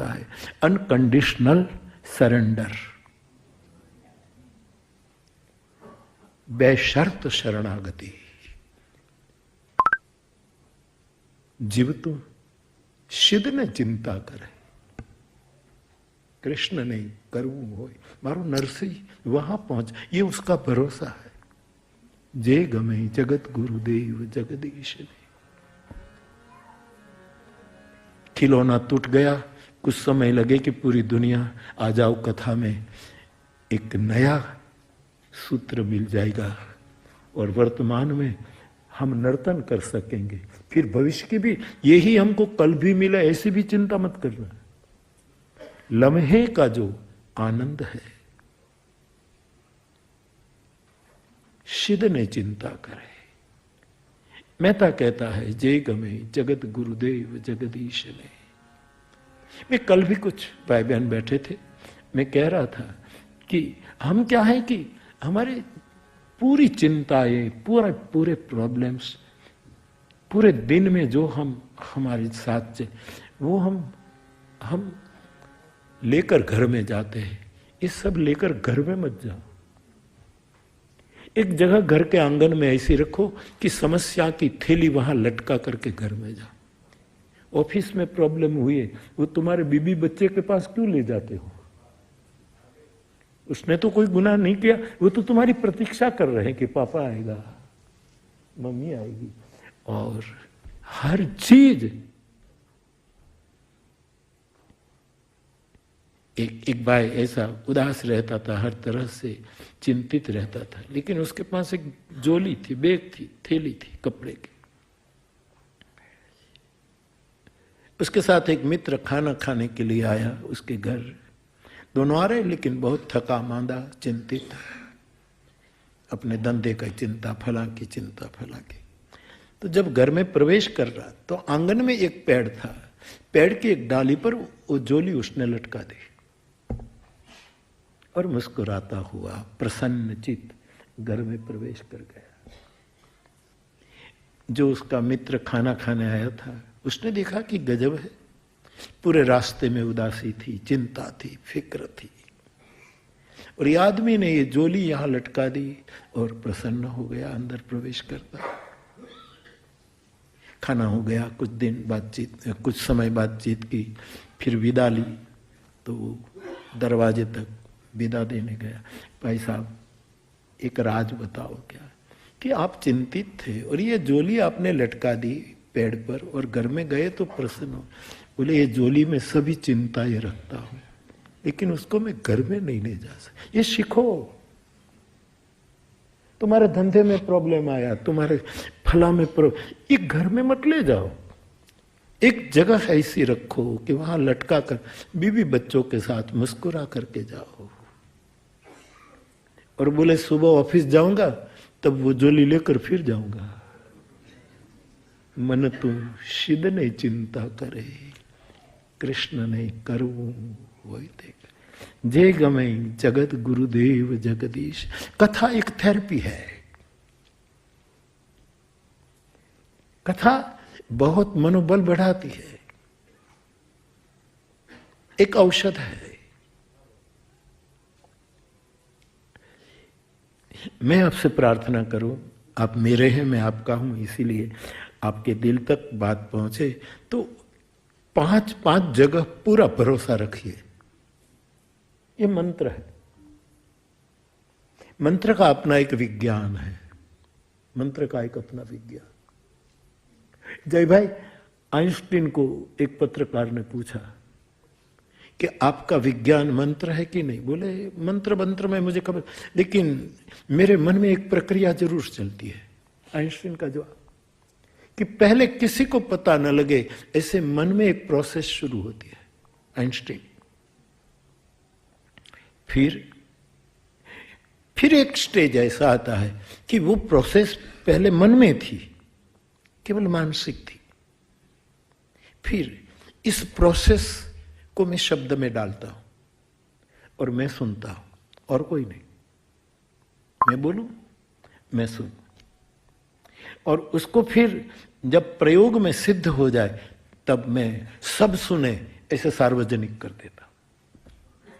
सकता है। Unconditional surrender, बेशर्त शरणागति। जीव तू सिद्ध ने चिंता करे, कृष्ण नहीं करવું હોય મારો નરસિંહ वहां पहुंच, ये उसका भरोसा है। जे गमे जगत गुरुदेव जगदीश ने। खिलौना टूट गया, कुछ समय लगे कि पूरी दुनिया आ जाओ कथा में, एक नया सूत्र मिल जाएगा और वर्तमान में हम नर्तन कर सकेंगे। फिर भविष्य की भी यही हमको कल भी मिले ऐसी भी चिंता मत करना। लम्हे का जो आनंद है, सिद्ध ने चिंता करे। मेहता कहता है, जे गमे जगत गुरुदेव जगदीश ने। मैं कल भी कुछ भाई बहन बैठे थे, मैं कह रहा था कि हम क्या है कि हमारे पूरी चिंताएं, पूरे प्रॉब्लम्स, पूरे दिन में जो हम हमारे साथ वो हम लेकर घर में जाते हैं। ये सब लेकर घर में मत जाओ। एक जगह घर के आंगन में ऐसी रखो कि समस्या की थैली वहां लटका करके घर में जाओ। ऑफिस में प्रॉब्लम हुई है, वो तुम्हारे बीबी बच्चे के पास क्यों ले जाते हो? उसने तो कोई गुनाह नहीं किया, वो तो तुम्हारी प्रतीक्षा कर रहे हैं कि पापा आएगा, मम्मी आएगी। और हर चीज एक भाई ऐसा उदास रहता था, हर तरह से चिंतित रहता था, लेकिन उसके पास एक झोली थी, बैग थी, थैली थी कपड़े की। उसके साथ एक मित्र खाना खाने के लिए आया उसके घर। दोनों आ रहे, लेकिन बहुत थका मांदा, चिंतित, अपने धंधे का चिंता, फला की चिंता, फला की। तो जब घर में प्रवेश कर रहा तो आंगन में एक पेड़ था, पेड़ की एक डाली पर वो झोली उसने लटका दी और मुस्कुराता हुआ प्रसन्नचित घर में प्रवेश कर गया। जो उसका मित्र खाना खाने आया था, उसने देखा कि गजब है, पूरे रास्ते में उदासी थी, चिंता थी, फिक्र थी, और ये आदमी ने ये झोली यहां लटका दी और प्रसन्न हो गया अंदर प्रवेश करता। खाना हो गया, कुछ दिन बातचीत, कुछ समय बातचीत की, फिर विदा ली। तो दरवाजे तक विदा देने गया, भाई साहब एक राज बताओ क्या, कि आप चिंतित थे और ये झोली आपने लटका दी पेड़ पर और घर में गए तो प्रसन्न हो। बोले ये झोली में सभी चिंताएं रखता हूं, लेकिन उसको मैं घर में नहीं ले जा सकता। ये सीखो। तुम्हारे धंधे में प्रॉब्लम आया, तुम्हारे फला में प्रॉब्लम, एक घर में मत ले जाओ। एक जगह ऐसी रखो कि वहां लटका कर बीवी बच्चों के साथ मुस्कुरा करके जाओ। और बोले सुबह ऑफिस जाऊंगा तब वो झोली लेकर फिर जाऊंगा। मन तू सिद्ध ने चिंता करे, कृष्ण ने करवू वही देख। जे गमे जगत गुरुदेव जगदीश। कथा एक थेरेपी है। कथा बहुत मनोबल बढ़ाती है, एक औषध है। मैं आपसे प्रार्थना करूं, आप मेरे हैं, मैं आपका हूं, इसीलिए आपके दिल तक बात पहुंचे तो पांच जगह पूरा भरोसा रखिए। ये मंत्र है। मंत्र का अपना एक विज्ञान है, मंत्र का एक अपना विज्ञान। जय भाई, आइंस्टीन को एक पत्रकार ने पूछा कि आपका विज्ञान मंत्र है कि नहीं? बोले मंत्र में मुझे खबर, लेकिन मेरे मन में एक प्रक्रिया जरूर चलती है। आइंस्टीन का जवाब कि पहले किसी को पता न लगे ऐसे मन में एक प्रोसेस शुरू होती है। आइंस्टीन फिर एक स्टेज ऐसा आता है कि वो प्रोसेस पहले मन में थी, केवल मानसिक थी। फिर इस प्रोसेस को मैं शब्द में डालता हूं और मैं सुनता हूं, और कोई नहीं। मैं बोलूं, मैं सुनूं, और उसको फिर जब प्रयोग में सिद्ध हो जाए तब मैं सब सुने, ऐसे सार्वजनिक कर देता।